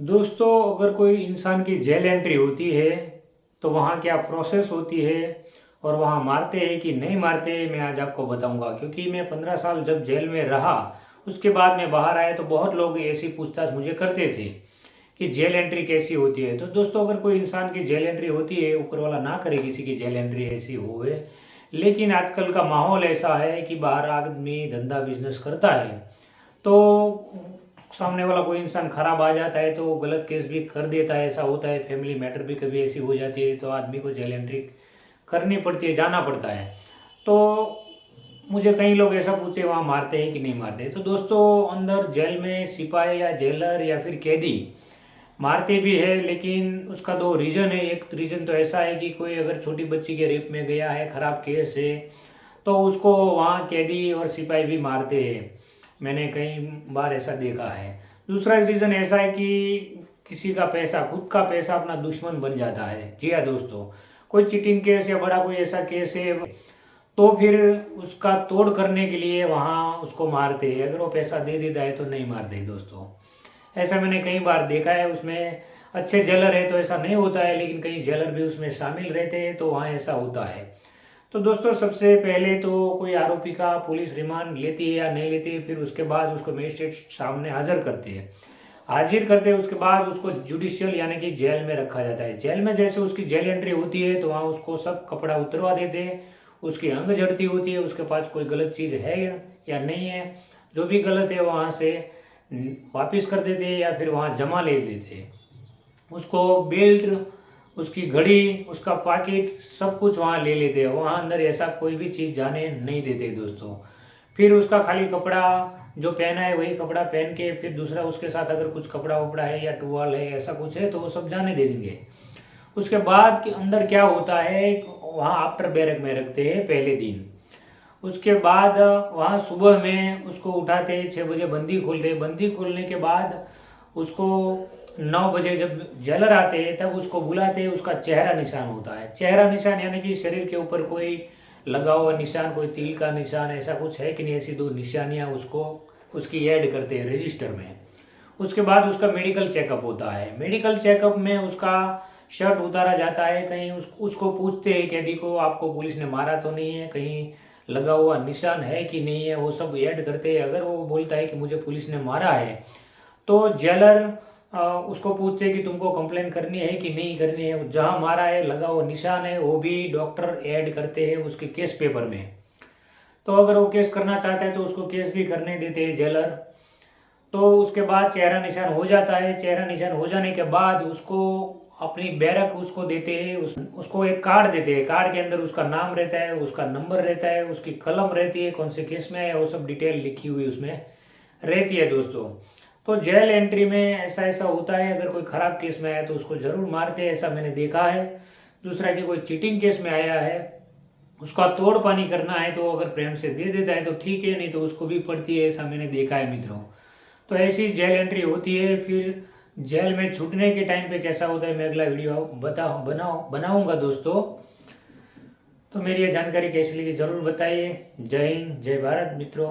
दोस्तों, अगर कोई इंसान की जेल एंट्री होती है तो वहाँ क्या प्रोसेस होती है और वहाँ मारते हैं कि नहीं मारते, मैं आज आपको बताऊंगा। क्योंकि मैं 15 साल जब जेल में रहा, उसके बाद मैं बाहर आया तो बहुत लोग ऐसी पूछताछ मुझे करते थे कि जेल एंट्री कैसी होती है। तो दोस्तों, अगर कोई इंसान की जेल एंट्री होती है, ऊपर वाला ना करे किसी की जेल एंट्री ऐसी होवे, लेकिन आजकल का माहौल ऐसा है कि बाहर आदमी धंधा बिजनेस करता है तो सामने वाला कोई इंसान खराब आ जाता है तो वो गलत केस भी कर देता है। ऐसा होता है, फैमिली मैटर भी कभी ऐसी हो जाती है तो आदमी को जेल एंट्री करनी पड़ती है, जाना पड़ता है। तो मुझे कई लोग ऐसा पूछते हैं वहाँ मारते हैं कि नहीं मारते। तो दोस्तों, अंदर जेल में सिपाही या जेलर या फिर कैदी मारते भी है, लेकिन उसका दो रीज़न है। एक रीज़न तो ऐसा है कि कोई अगर छोटी बच्ची के रेप में गया है, ख़राब केस है, तो उसको वहाँ कैदी और सिपाही भी मारते हैं। मैंने कई बार ऐसा देखा है। दूसरा रीज़न ऐसा है कि किसी का पैसा, खुद का पैसा अपना दुश्मन बन जाता है। जी हाँ दोस्तों, कोई चीटिंग केस या बड़ा कोई ऐसा केस है तो फिर उसका तोड़ करने के लिए वहाँ उसको मारते हैं। अगर वो पैसा दे देता है तो नहीं मारते दोस्तों। ऐसा मैंने कई बार देखा है। उसमें अच्छे जेलर है तो ऐसा नहीं होता है, लेकिन कई जेलर भी उसमें शामिल रहते हैं तो वहाँ ऐसा होता है। तो दोस्तों, सबसे पहले तो कोई आरोपी का पुलिस रिमांड लेती है या नहीं लेती है, फिर उसके बाद उसको मजिस्ट्रेट सामने हाजिर करती है। हाजिर करते हैं उसके बाद उसको जुडिशियल यानी कि जेल में रखा जाता है। जेल में जैसे उसकी जेल एंट्री होती है तो वहाँ उसको सब कपड़ा उतरवा देते हैं, उसकी अंग झड़ती होती है, उसके पास कोई गलत चीज़ है या नहीं है, जो भी गलत है वहाँ से वापिस कर देते हैं या फिर वहाँ जमा ले लेते हैं। उसको बेल्ट, उसकी घड़ी, उसका पॉकेट, सब कुछ वहाँ ले लेते हैं। वहाँ अंदर ऐसा कोई भी चीज़ जाने नहीं देते दोस्तों। फिर उसका खाली कपड़ा जो पहना है वही कपड़ा पहन के, फिर दूसरा उसके साथ अगर कुछ कपड़ा वपड़ा है या टुवाल है ऐसा कुछ है तो वो सब जाने दे देंगे। उसके बाद के अंदर क्या होता है, वहाँ आफ्टर बैरक में रखते हैं पहले दिन। उसके बाद वहाँ सुबह में उसको उठाते, 6 बजे बंदी खोलते। बंदी खोलने के बाद उसको 9 बजे जब जेलर आते हैं तब उसको बुलाते हैं। उसका चेहरा निशान होता है। चेहरा निशान यानी कि शरीर के ऊपर कोई लगा हुआ निशान, कोई तिल का निशान, ऐसा कुछ है कि नहीं, ऐसी दो निशानियाँ उसको उसकी ऐड करते हैं रजिस्टर में। उसके बाद उसका मेडिकल चेकअप होता है। मेडिकल चेकअप में उसका शर्ट उतारा जाता है। कहीं उसको पूछते हैं कैदी को, आपको पुलिस ने मारा तो नहीं है, कहीं लगा हुआ निशान है कि नहीं है, वो सब ऐड करते हैं। अगर वो बोलता है कि मुझे पुलिस ने मारा है तो जेलर उसको पूछते हैं कि तुमको कंप्लेन करनी है कि नहीं करनी है। जहाँ मारा है, लगा हुआ निशान है, वो भी डॉक्टर ऐड करते हैं उसके केस पेपर में। तो अगर वो केस करना चाहता है तो उसको केस भी करने देते हैं जेलर। तो उसके बाद चेहरा निशान हो जाता है। चेहरा निशान हो जाने के बाद उसको अपनी बैरक उसको देते हैं। उसको एक कार्ड देते हैं। कार्ड के अंदर उसका नाम रहता है, उसका नंबर रहता है, उसकी कलम रहती है, कौन से केस में है वो सब डिटेल लिखी हुई उसमें रहती है दोस्तों। तो जेल एंट्री में ऐसा ऐसा होता है। अगर कोई ख़राब केस में आया तो उसको ज़रूर मारते हैं, ऐसा मैंने देखा है। दूसरा कि कोई चीटिंग केस में आया है, उसका तोड़ पानी करना है तो अगर प्रेम से दे देता है तो ठीक है, नहीं तो उसको भी पड़ती है, ऐसा मैंने देखा है मित्रों। तो ऐसी जेल एंट्री होती है। फिर जेल में छूटने के टाइम पे कैसा होता है मैं अगला वीडियो बनाऊंगा दोस्तों। तो मेरी ये जानकारी कैसी लगी ज़रूर बताइए। जय हिंद, जय भारत मित्रों।